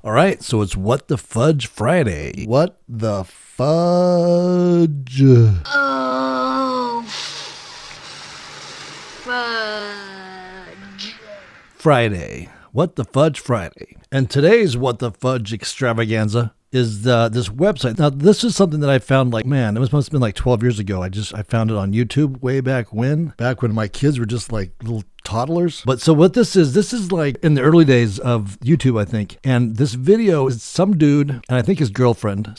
All right, so it's What the Fudge Friday. What the fudge? Oh, fudge. Friday. What the Fudge Friday. And today's What the Fudge extravaganza is this website. Now, this is something that I found it must have been like 12 years ago. I found it on YouTube way back when my kids were just like little toddlers. But so what this is like in the early days of YouTube, I think. And this video is some dude, and I think his girlfriend,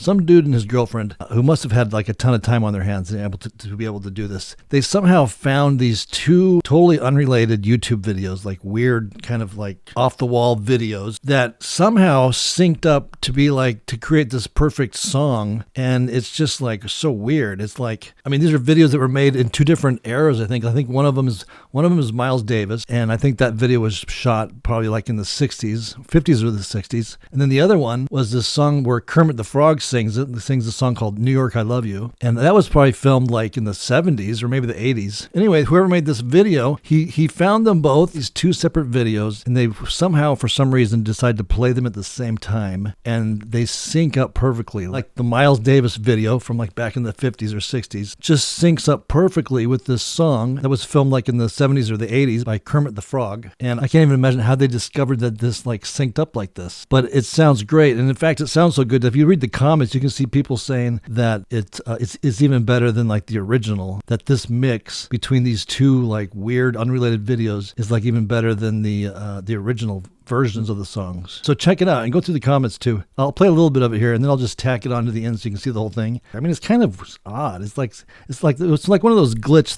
who must have had like a ton of time on their hands and able to be able to do this. They somehow found these two totally unrelated YouTube videos, like weird kind of like off the wall videos that somehow synced up to be like to create this perfect song. And it's just like so weird. It's like, I mean, these are videos that were made in two different eras. I think one of them is Miles Davis, and I think that video was shot probably like in the 60s, 50s or the 60s. And then the other one was this song where Kermit the Frog sings a song called New York, I Love You. And that was probably filmed like in the 70s or maybe the 80s. Anyway, whoever made this video, he found them both, these two separate videos, and they somehow, for some reason, decided to play them at the same time. And they sync up perfectly. Like the Miles Davis video from like back in the 50s or 60s just syncs up perfectly with this song that was filmed like in the 70s or the 80s by Kermit the Frog. And I can't even imagine how they discovered that this like synced up like this. But it sounds great. And in fact, it sounds so good. If you read the comments, you can see people saying that it's even better than like the original, that this mix between these two like weird unrelated videos is like even better than the original versions of the songs. So check it out and go through the comments too. I'll play a little bit of it here and then I'll just tack it on to the end so you can see the whole thing. I mean, it's kind of odd. It's like one of those glitch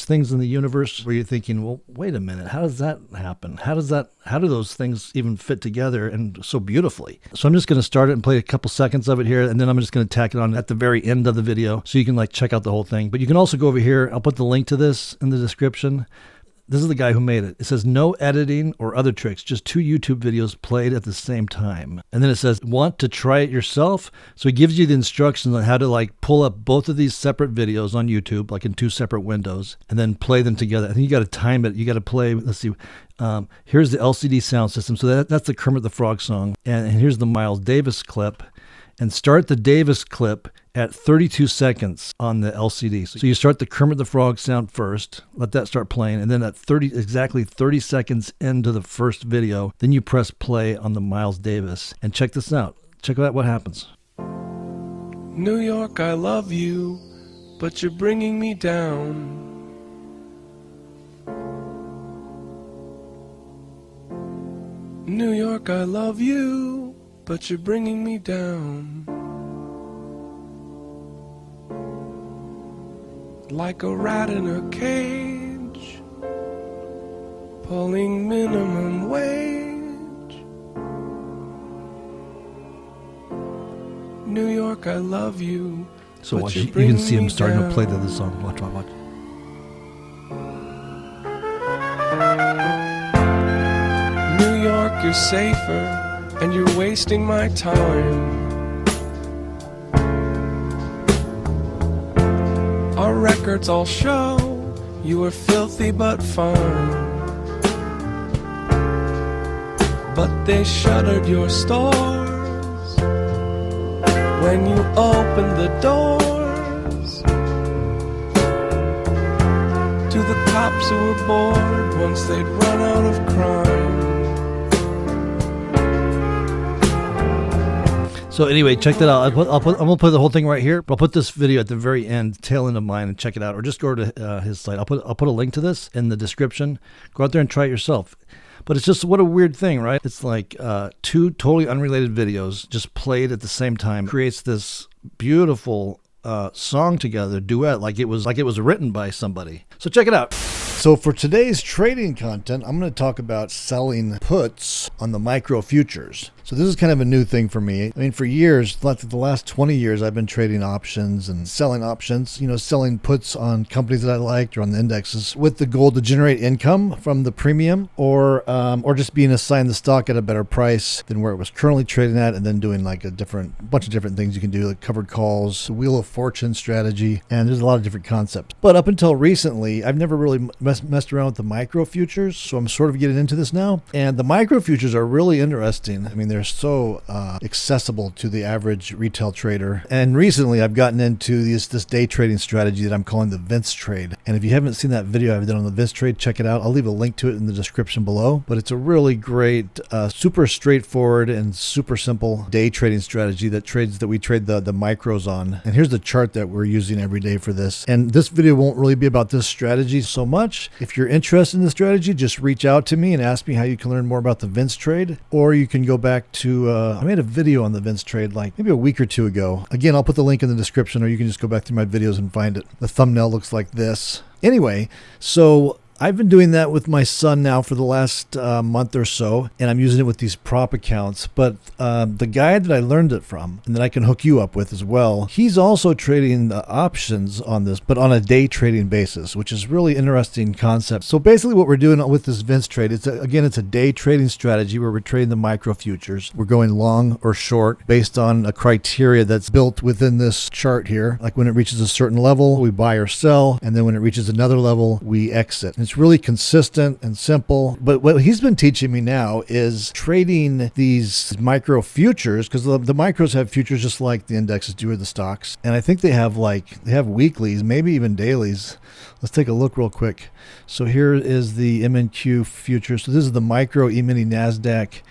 things in the universe where you're thinking, well, wait a minute, how does that happen? How do those things even fit together and so beautifully? So I'm just going to start it and play a couple seconds of it here, and then I'm just going to tack it on at the very end of the video so you can like check out the whole thing. But you can also go over here. I'll put the link to this in the description. This is the guy who made it. It says no editing or other tricks, just two YouTube videos played at the same time. And then it says, want to try it yourself? So he gives you the instructions on how to like pull up both of these separate videos on YouTube, like in two separate windows, and then play them together. I think you got to time it. You got to play, let's see. Here's the LCD sound system. So that's the Kermit the Frog song. And here's the Miles Davis clip. And start the Davis clip at 32 seconds on the LCD. So you start the Kermit the Frog sound first, let that start playing, and then at exactly 30 seconds into the first video, then you press play on the Miles Davis. And check this out. Check out what happens. New York, I love you, but you're bringing me down. New York, I love you, but you're bringing me down. Like a rat in a cage, pulling minimum wage. New York, I love you. So watch, you can see him starting to play the song. Watch. New York, you're safer, and you're wasting my time. Our records all show you were filthy but fine. But they shuttered your stores when you opened the doors to the cops who were bored once they'd run out of crime. So anyway, check that out. I'm gonna put the whole thing right here. But I'll put this video at the very end, tail end of mine, and check it out. Or just go to his site. I'll put a link to this in the description. Go out there and try it yourself. But it's just, what a weird thing, right? It's like two totally unrelated videos just played at the same time. Creates this beautiful song together, duet, like it was written by somebody. So check it out. So for today's trading content, I'm going to talk about selling puts on the micro futures. So this is kind of a new thing for me. I mean, for years, the last 20 years, I've been trading options and selling options, selling puts on companies that I liked or on the indexes with the goal to generate income from the premium or just being assigned the stock at a better price than where it was currently trading at, and then doing like a bunch of different things you can do, like covered calls, Wheel of Fortune strategy, and there's a lot of different concepts. But up until recently, I've never really messed around with the micro futures, so I'm sort of getting into this now. And the micro futures are really interesting. I mean, they're so accessible to the average retail trader. And recently I've gotten into this day trading strategy that I'm calling the Vince trade. And if you haven't seen that video I've done on the Vince trade, check it out. I'll leave a link to it in the description below. But it's a really great, super straightforward and super simple day trading strategy that we trade the micros on. And here's the chart that we're using every day for this. And this video won't really be about this strategy so much. If you're interested in the strategy, just reach out to me and ask me how you can learn more about the Vince trade. Or you can go back to, I made a video on the Vince trade like maybe a week or two ago. Again, I'll put the link in the description, or you can just go back through my videos and find it. The thumbnail looks like this. Anyway, so I've been doing that with my son now for the last month or so, and I'm using it with these prop accounts. But the guy that I learned it from, and that I can hook you up with as well, he's also trading the options on this, but on a day trading basis, which is really interesting concept. So basically what we're doing with this Vince trade, it's a day trading strategy where we're trading the micro futures. We're going long or short based on a criteria that's built within this chart here. Like when it reaches a certain level, we buy or sell, and then when it reaches another level, we exit. It's really consistent and simple. But what he's been teaching me now is trading these micro futures, because the micros have futures just like the indexes do, or the stocks. And I think they have weeklies, maybe even dailies. Let's take a look real quick. So here is the MNQ futures. So this is the micro E-mini NASDAQ.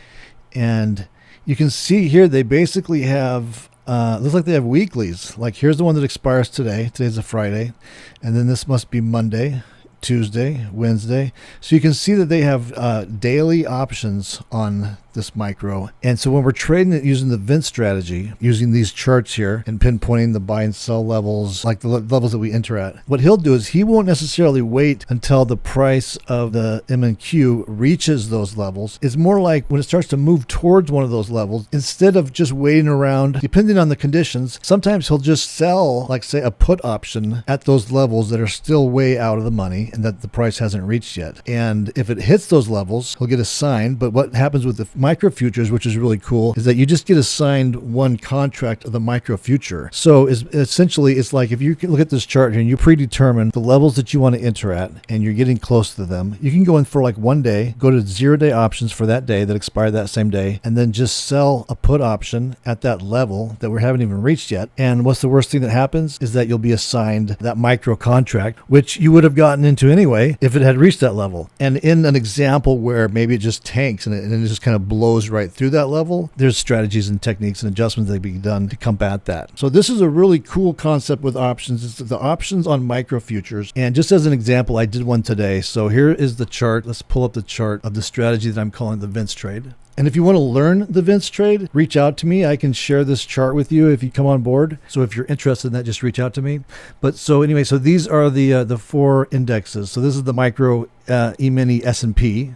And you can see here they basically have looks like they have weeklies. Like here's the one that expires today. Today's a Friday. And then this must be Monday, Tuesday, Wednesday. So you can see that they have daily options on this micro. And so when we're trading it using the Vince strategy, using these charts here and pinpointing the buy and sell levels, like the levels that we enter at, what he'll do is he won't necessarily wait until the price of the MNQ reaches those levels. It's more like when it starts to move towards one of those levels, instead of just waiting around, depending on the conditions, sometimes he'll just sell, like say a put option at those levels that are still way out of the money and that the price hasn't reached yet. And if it hits those levels, he'll get assigned. But what happens with the micro futures, which is really cool, is that you just get assigned one contract of the micro future. So essentially it's like if you can look at this chart here and you predetermine the levels that you want to enter at and you're getting close to them, you can go in for like 1 day, go to 0-day options for that day that expire that same day, and then just sell a put option at that level that we haven't even reached yet. And what's the worst thing that happens is that you'll be assigned that micro contract, which you would have gotten into anyway if it had reached that level. And in an example where maybe it just tanks and it just kind of blows right through that level, there's strategies and techniques and adjustments that can be done to combat that. So this is a really cool concept with options. It's the options on micro futures. And just as an example, I did one today. So here is the chart. Let's pull up the chart of the strategy that I'm calling the Vince trade. And if you want to learn the Vince trade, reach out to me. I can share this chart with you if you come on board. So if you're interested in that, just reach out to me. But so anyway, so these are the 4 indexes. So this is the micro E-mini S&P.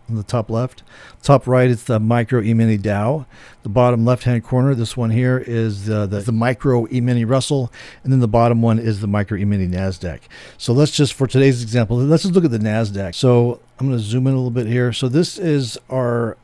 On the top left. Top right, it's the micro E-mini Dow. The bottom left-hand corner, this one here is the micro E-mini Russell. And then the bottom one is the micro E-mini NASDAQ. So let's just, for today's example, let's just look at the NASDAQ. So I'm going to zoom in a little bit here. So this is our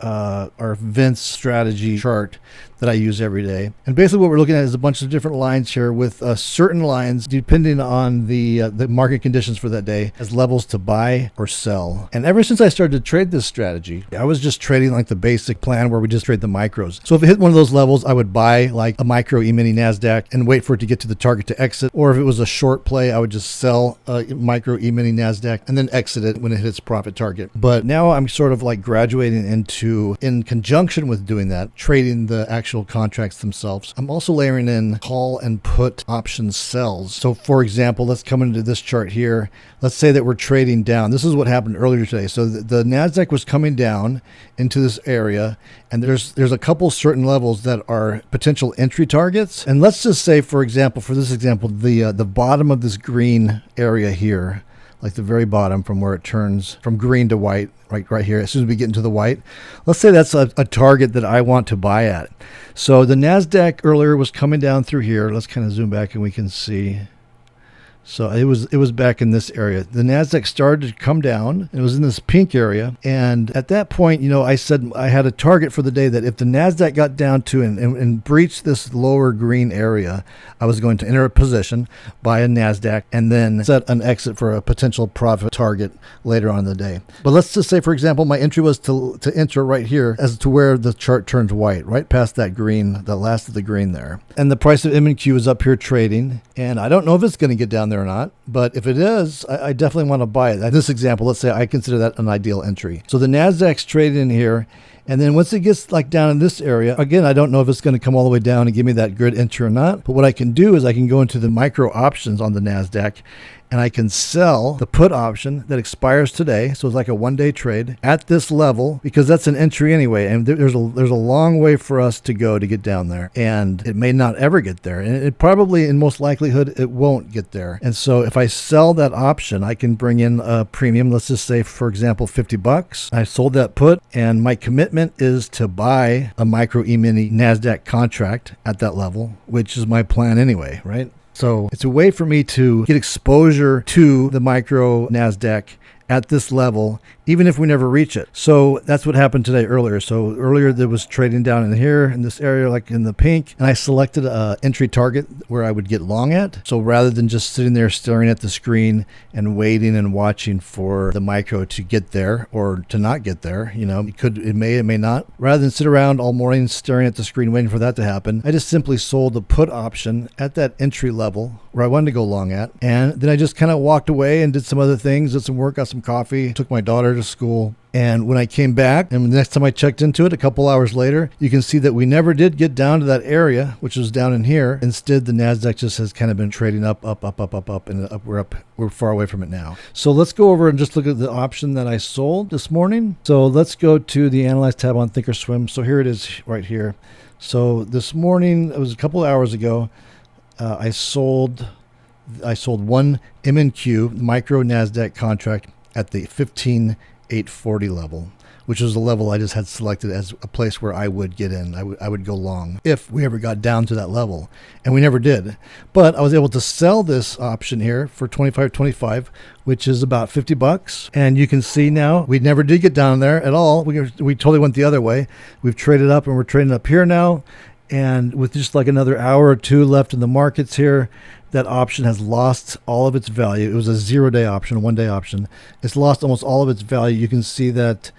Vince strategy chart that I use every day. And basically what we're looking at is a bunch of different lines here with certain lines depending on the market conditions for that day as levels to buy or sell. And ever since I started to trade this strategy, I was just trading like the basic plan where we just trade the micros. So if it hit one of those levels, I would buy like a micro E-mini NASDAQ and wait for it to get to the target to exit. Or if it was a short play, I would just sell a micro E-mini NASDAQ and then exit it when it hits profit target. But now I'm sort of like graduating into, in conjunction with doing that, trading the actual contracts themselves. I'm also layering in call and put option sells. So for example, let's come into this chart here. Let's say that we're trading down. This is what happened earlier today. So the NASDAQ was coming down into this area, and there's a couple certain levels that are potential entry targets. And let's just say, for example, for this example, the bottom of this green area here, like the very bottom from where it turns from green to white, right here, as soon as we get into the white, let's say that's a target that I want to buy at. So the NASDAQ earlier was coming down through here. Let's kind of zoom back and we can see. So it was back in this area. The NASDAQ started to come down. It was in this pink area. And at that point, I said I had a target for the day that if the NASDAQ got down to and breached this lower green area, I was going to enter a position, buy a NASDAQ, and then set an exit for a potential profit target later on in the day. But let's just say, for example, my entry was to enter right here as to where the chart turns white, right past that green, the last of the green there. And the price of M&Q is up here trading. And I don't know if it's going to get down there or not, but if it is, I definitely want to buy it. In this example, let's say I consider that an ideal entry. So the NASDAQ's trading in here. And then once it gets like down in this area, again, I don't know if it's going to come all the way down and give me that good entry or not. But what I can do is I can go into the micro options on the NASDAQ and I can sell the put option that expires today. So it's like a one-day trade at this level because that's an entry anyway. And there's a long way for us to go to get down there. And it may not ever get there. And it probably, in most likelihood, it won't get there. And so if I sell that option, I can bring in a premium. Let's just say, for example, $50. I sold that put and my commitment is to buy a micro E-mini NASDAQ contract at that level, which is my plan anyway, right? So it's a way for me to get exposure to the micro NASDAQ at this level, even if we never reach it. So that's what happened today earlier. So earlier there was trading down in here in this area, like in the pink, and I selected a entry target where I would get long at. So rather than just sitting there staring at the screen and waiting and watching for the micro to get there or to not get there, it may not. Rather than sit around all morning staring at the screen waiting for that to happen, I just simply sold the put option at that entry level where I wanted to go long at. And then I just kind of walked away and did some other things, did some work, got some coffee, took my daughter to school. And when I came back, and the next time I checked into it, a couple hours later, you can see that we never did get down to that area, which was down in here. Instead, the NASDAQ just has kind of been trading up, and we're far away from it now. So let's go over and just look at the option that I sold this morning. So let's go to the Analyze tab on Thinkorswim. So here it is right here. So this morning, it was a couple hours ago, I sold one M&Q micro NASDAQ contract at the 15,840 level, which was the level I just had selected as a place where I would get in. I would go long if we ever got down to that level, and we never did. But I was able to sell this option here for $25.25, which is about $50. And you can see now we never did get down there at all. We totally went the other way. We've traded up, and we're trading up here now. And with just like another hour or two left in the markets here, that option has lost all of its value. It was a 0-day option, a 1-day option. It's lost almost all of its value. You can see that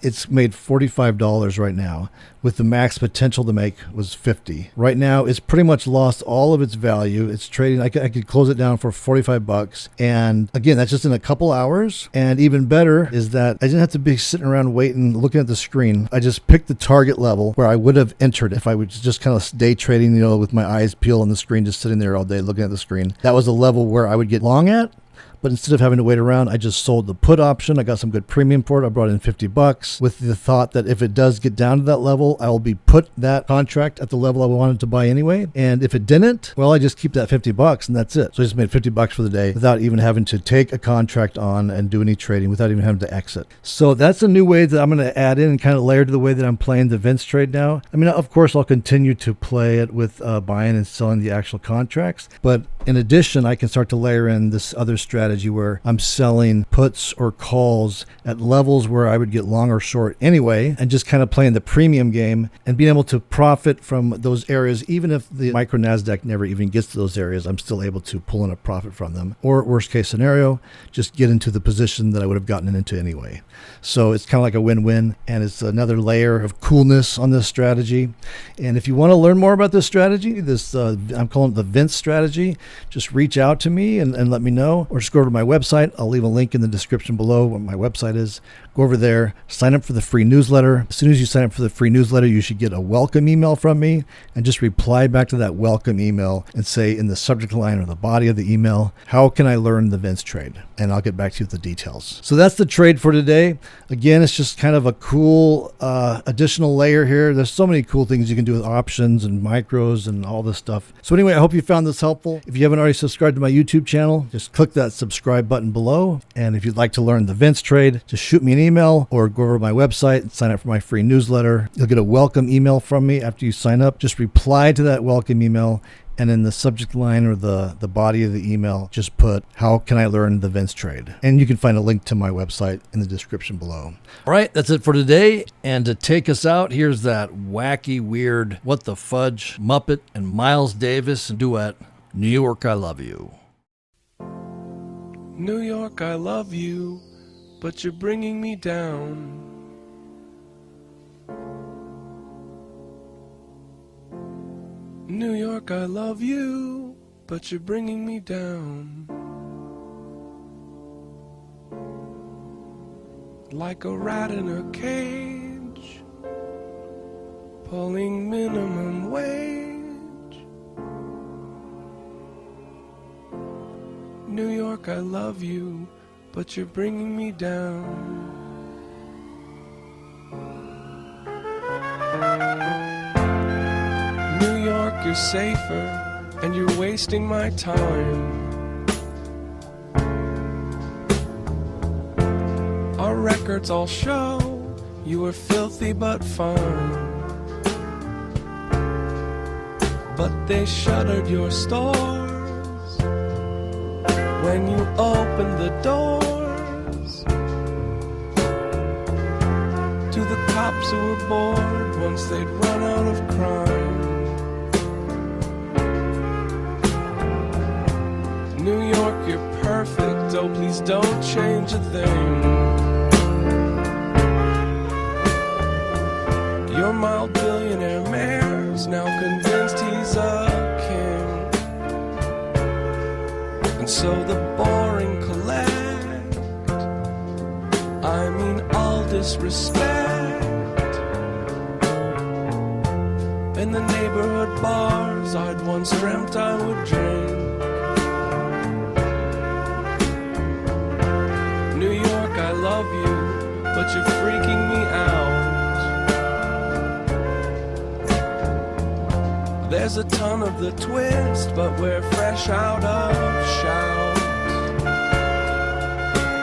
it's made $45 right now, with the max potential to make was $50. Right now, it's pretty much lost all of its value. It's trading. I could close it down for $45. And again, that's just in a couple hours. And even better is that I didn't have to be sitting around waiting, looking at the screen. I just picked the target level where I would have entered if I was just kind of day trading, with my eyes peeled on the screen, just sitting there all day looking at the screen. That was the level where I would get long at. But instead of having to wait around, I just sold the put option. I got some good premium for it. I brought in $50 with the thought that if it does get down to that level, I will be put that contract at the level I wanted to buy anyway. And if it didn't, well, I just keep that $50 and that's it. So I just made $50 for the day without even having to take a contract on and do any trading, without even having to exit. So that's a new way that I'm going to add in and kind of layer to the way that I'm playing the Vince trade now. I mean, of course, I'll continue to play it with buying and selling the actual contracts. But in addition, I can start to layer in this other strategy where I'm selling puts or calls at levels where I would get long or short anyway, and just kind of playing the premium game and being able to profit from those areas. Even if the micro NASDAQ never even gets to those areas, I'm still able to pull in a profit from them. Or worst case scenario, just get into the position that I would have gotten into anyway. So it's kind of like a win-win, and it's another layer of coolness on this strategy. And if you want to learn more about this strategy, I'm calling it the Vince strategy, just reach out to me and let me know, or just go over to my website. I'll leave a link in the description below what my website is. Go over there, sign up for the free newsletter. As soon as you sign up for the free newsletter, you should get a welcome email from me, and just reply back to that welcome email and say in the subject line or the body of the email, how can I learn the Vince trade? And I'll get back to you with the details. So that's the trade for today. Again, it's just kind of a cool additional layer here. There's so many cool things you can do with options and micros and all this stuff. So anyway, I hope you found this helpful. If you haven't already subscribed to my YouTube channel, just click that subscribe button below. And if you'd like to learn the Vince trade, just shoot me an email or go over to my website and sign up for my free newsletter. You'll get a welcome email from me after you sign up. Just reply to that welcome email, and in the subject line or the body of the email, just put, how can I learn the Vince trade? And you can find a link to my website in the description below. All right, that's it for today. And to take us out, here's that wacky, weird, what the fudge, Muppet and Miles Davis duet, New York, I Love You. New York, I love you, but you're bringing me down. New York, I love you, but you're bringing me down. Like a rat in a cage, pulling minimum wage. New York, I love you, but you're bringing me down. New York, you're safer, and you're wasting my time. Our records all show you were filthy but fine. But they shuttered your stores when you opened the doors to the cops who were bored once they'd run out of crime. New York, you're perfect, oh please don't change a thing. Your mild billionaire mayor's now convinced he's a king. And so the boring collect, I mean all disrespect. In the neighborhood bars I'd once dreamt I would drink. New York, I love you, but you're freaking me out. There's a ton of the twist, but we're fresh out of shout.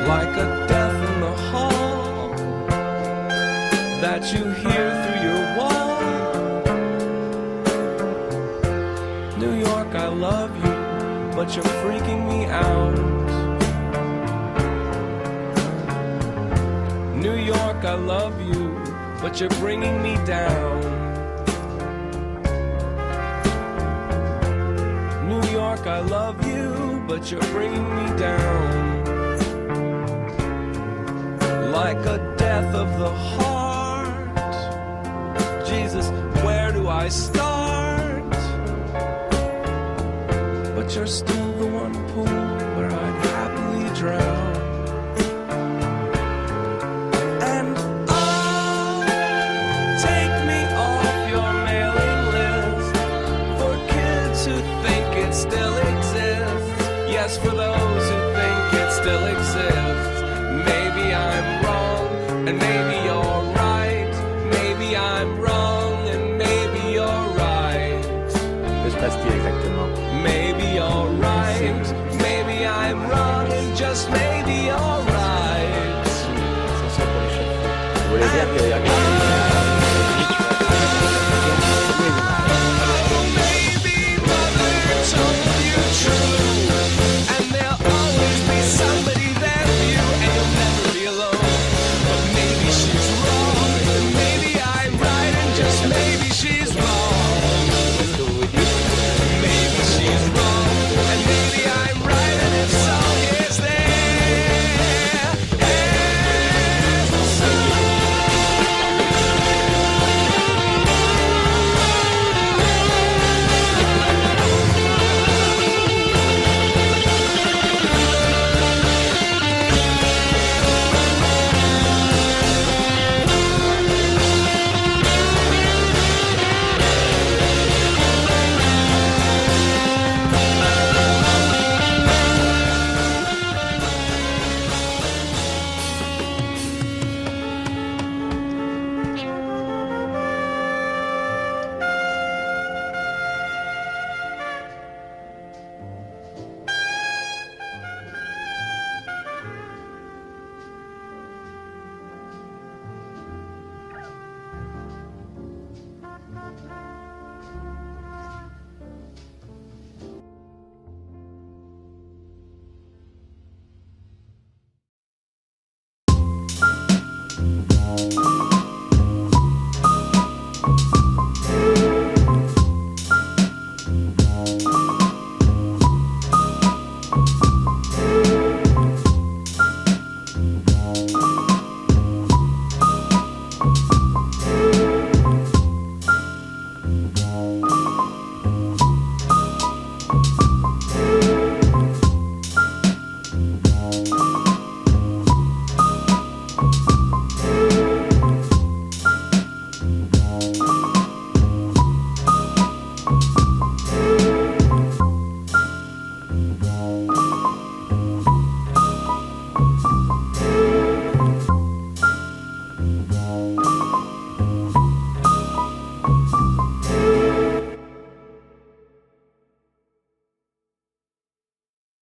Like a death in the hall that you hear through your wall. New York, I love you, but you're freaking me out. New York, I love you, but you're bringing me down. New York, I love you, but you're bringing me down. Like a death of the heart. Jesus, where do I start? But you're still the one pool where I'd happily drown. For those who think it still exists, maybe I'm wrong, and maybe